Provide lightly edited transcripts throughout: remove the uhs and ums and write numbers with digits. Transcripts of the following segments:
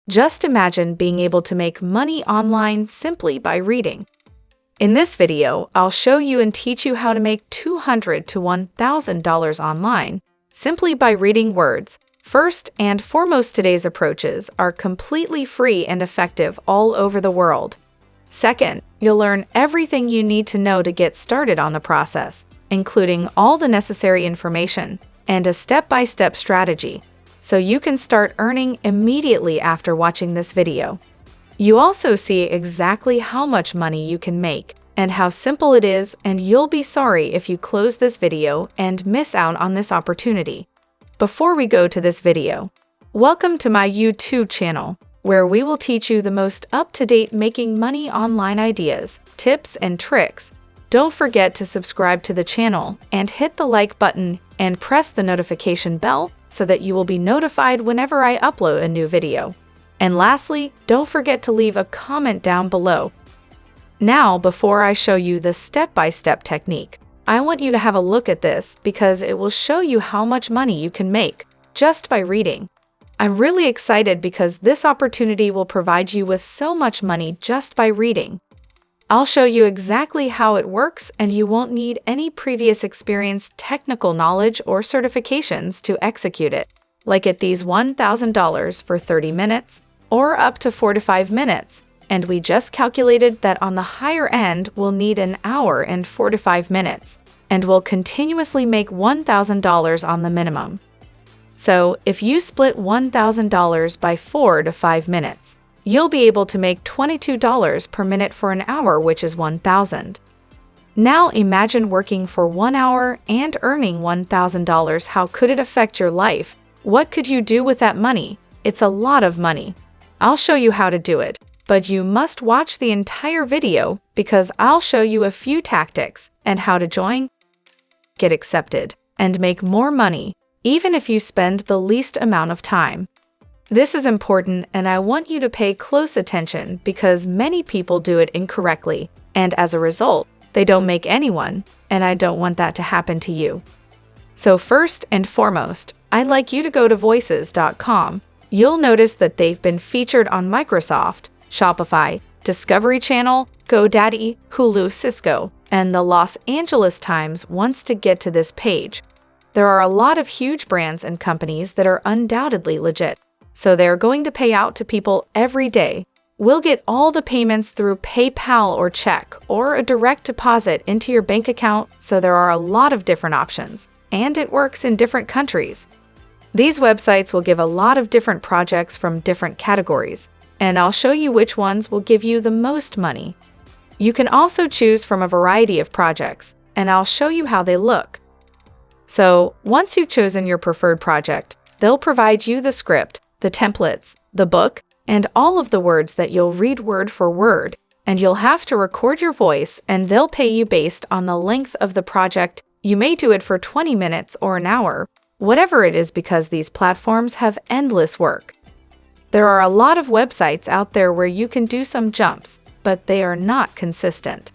Just imagine being able to make money online simply by reading. In this video, I'll show you and teach you how to make $200 to $1,000 online simply by reading words. First and foremost, today's approaches are completely free and effective all over the world. Second, you'll learn everything you need to know to get started on the process, including all the necessary information and a step-by-step strategy, so you can start earning immediately after watching this video. You also see exactly how much money you can make and how simple it is, and you'll be sorry if you close this video and miss out on this opportunity. Before we go to this video, welcome to my YouTube channel, where we will teach you the most up-to-date making money online ideas, tips, and tricks. Don't forget to subscribe to the channel and hit the like button and press the notification bell so that you will be notified whenever I upload a new video. And lastly, don't forget to leave a comment down below. Now, before I show you the step-by-step technique, I want you to have a look at this because it will show you how much money you can make just by reading. I'm really excited because this opportunity will provide you with so much money just by reading. I'll show you exactly how it works, and you won't need any previous experience, technical knowledge, or certifications to execute it, like at these $1,000 for 30 minutes or up to 4 to 5 minutes. And we just calculated that on the higher end, we'll need an hour and 4 to 5 minutes, and we'll continuously make $1,000 on the minimum. So if you split $1,000 by 4 to 5 minutes, you'll be able to make $22 per minute for an hour, which is $1,000. Now imagine working for 1 hour and earning $1,000. How could it affect your life? What could you do with that money? It's a lot of money. I'll show you how to do it, but you must watch the entire video because I'll show you a few tactics and how to join, get accepted, and make more money, even if you spend the least amount of time. This is important, and I want you to pay close attention because many people do it incorrectly, and as a result, they don't make anyone, and I don't want that to happen to you. So first and foremost, I'd like you to go to voices.com. You'll notice that they've been featured on Microsoft, Shopify, Discovery Channel, GoDaddy, Hulu, Cisco, and the Los Angeles Times. Wants to get to this page. There are a lot of huge brands and companies that are undoubtedly legit, so they're going to pay out to people every day. We'll get all the payments through PayPal or check or a direct deposit into your bank account, so there are a lot of different options, and it works in different countries. These websites will give a lot of different projects from different categories, and I'll show you which ones will give you the most money. You can also choose from a variety of projects, and I'll show you how they look. So, once you've chosen your preferred project, they'll provide you the script, the templates, the book, and all of the words that you'll read word for word, and you'll have to record your voice, and they'll pay you based on the length of the project. You may do it for 20 minutes or an hour, whatever it is, because these platforms have endless work. There are a lot of websites out there where you can do some jumps, but they are not consistent.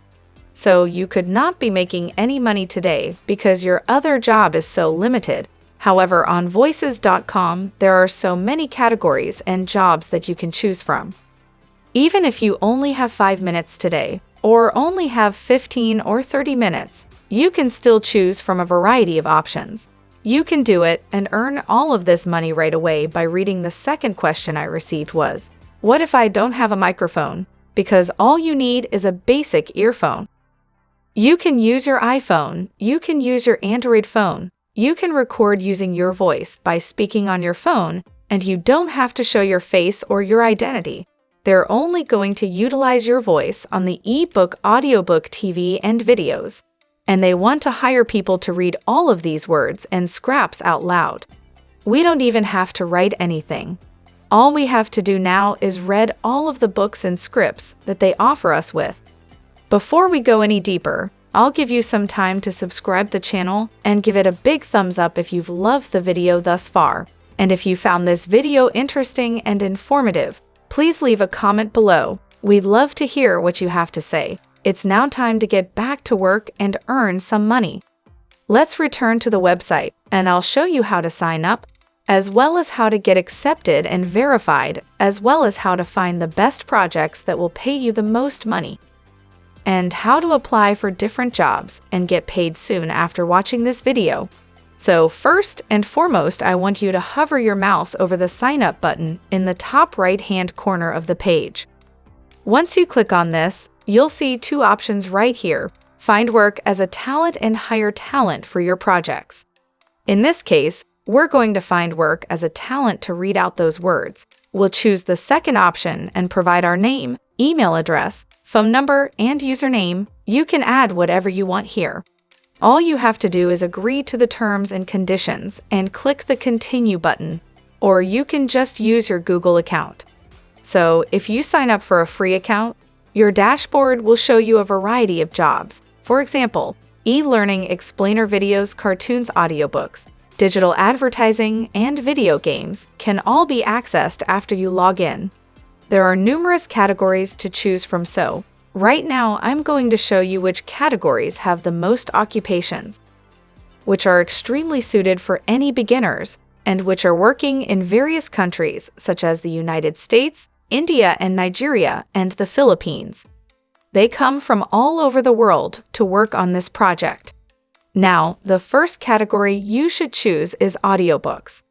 So you could not be making any money today because your other job is so limited. However, on voices.com, there are so many categories and jobs that you can choose from. Even if you only have 5 minutes today, or only have 15 or 30 minutes, you can still choose from a variety of options. You can do it and earn all of this money right away by reading. The second question I received was, what if I don't have a microphone? Because all you need is a basic earphone. You can use your iPhone, you can use your Android phone. You can record using your voice by speaking on your phone, and you don't have to show your face or your identity. They're only going to utilize your voice on the ebook, audiobook, TV, and videos. And they want to hire people to read all of these words and scraps out loud. We don't even have to write anything. All we have to do now is read all of the books and scripts that they offer us with. Before we go any deeper, I'll give you some time to subscribe the channel and give it a big thumbs up if you've loved the video thus far. And if you found this video interesting and informative, please leave a comment below. We'd love to hear what you have to say. It's now time to get back to work and earn some money. Let's return to the website, and I'll show you how to sign up. as well as how to get accepted and verified, as well as how to find the best projects that will pay you the most money, and how to apply for different jobs and get paid soon after watching this video. So first and foremost, I want you to hover your mouse over the Sign Up button in the top right-hand corner of the page. Once you click on this, you'll see two options right here: find work as a talent and hire talent for your projects. In this case, we're going to find work as a talent to read out those words. We'll choose the second option and provide our name, email address, phone number, and username. You can add whatever you want here. All you have to do is agree to the terms and conditions and click the Continue button, or you can just use your Google account. So if you sign up for a free account, your dashboard will show you a variety of jobs. For example, e-learning, explainer videos, cartoons, audiobooks, digital advertising, and video games can all be accessed after you log in. There are numerous categories to choose from, so right now I'm going to show you which categories have the most occupations, which are extremely suited for any beginners, and which are working in various countries such as the United States, India and Nigeria, and the Philippines. They come from all over the world to work on this project. Now, the first category you should choose is audiobooks.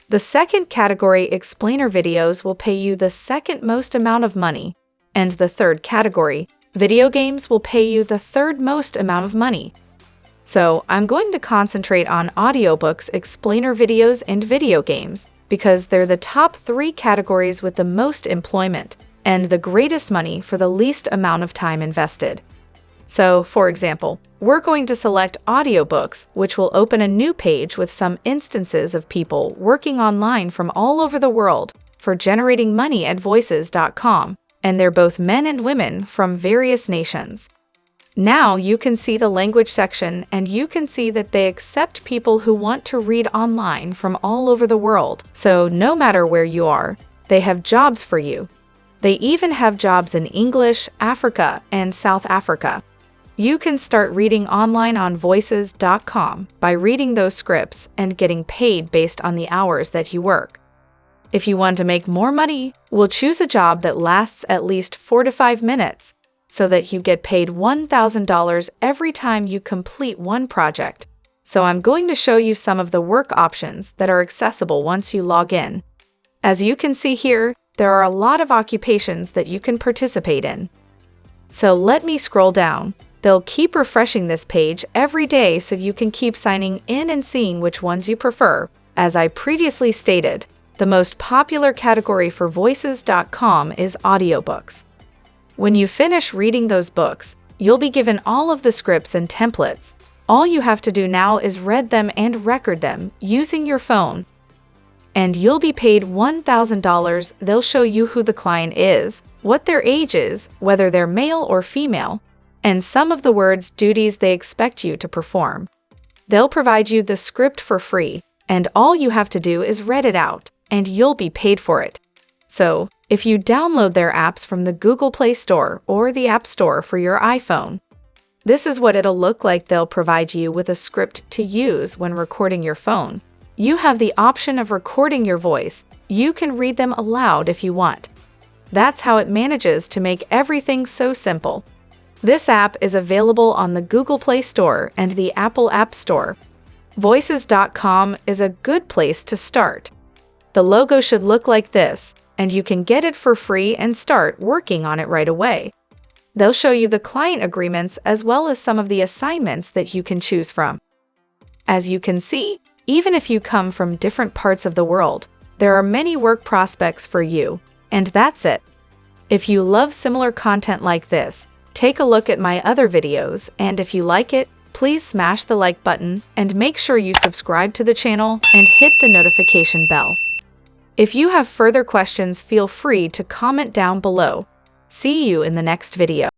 The second category, explainer videos, will pay you the second most amount of money, and the third category, video games, will pay you the third most amount of money. So I'm going to concentrate on audiobooks, explainer videos, and video games because they're the top three categories with the most employment and the greatest money for the least amount of time invested. So, for example, we're going to select audiobooks, which will open a new page with some instances of people working online from all over the world for generating money at voices.com, and they're both men and women from various nations. Now you can see the language section, and you can see that they accept people who want to read online from all over the world. So no matter where you are, they have jobs for you. They even have jobs in English, Africa, and South Africa. You can start reading online on voices.com by reading those scripts and getting paid based on the hours that you work. If you want to make more money, we'll choose a job that lasts at least 4 to 5 minutes so that you get paid $1,000 every time you complete one project. So I'm going to show you some of the work options that are accessible once you log in. As you can see here, there are a lot of occupations that you can participate in. So let me scroll down. They'll keep refreshing this page every day so you can keep signing in and seeing which ones you prefer. As I previously stated, the most popular category for voices.com is audiobooks. When you finish reading those books, you'll be given all of the scripts and templates. All you have to do now is read them and record them using your phone. And you'll be paid $1,000. They'll show you who the client is, what their age is, whether they're male or female, and some of the words, duties they expect you to perform. They'll provide you the script for free, and all you have to do is read it out, and you'll be paid for it. So, if you download their apps from the Google Play Store or the App Store for your iPhone, this is what it'll look like. They'll provide you with a script to use when recording your phone. You have the option of recording your voice. You can read them aloud if you want. That's how it manages to make everything so simple. This app is available on the Google Play Store and the Apple App Store. Voices.com is a good place to start. The logo should look like this, and you can get it for free and start working on it right away. They'll show you the client agreements as well as some of the assignments that you can choose from. As you can see, even if you come from different parts of the world, there are many work prospects for you. And that's it. If you love similar content like this, take a look at my other videos, and if you like it, please smash the like button and make sure you subscribe to the channel and hit the notification bell. If you have further questions, feel free to comment down below. See you in the next video.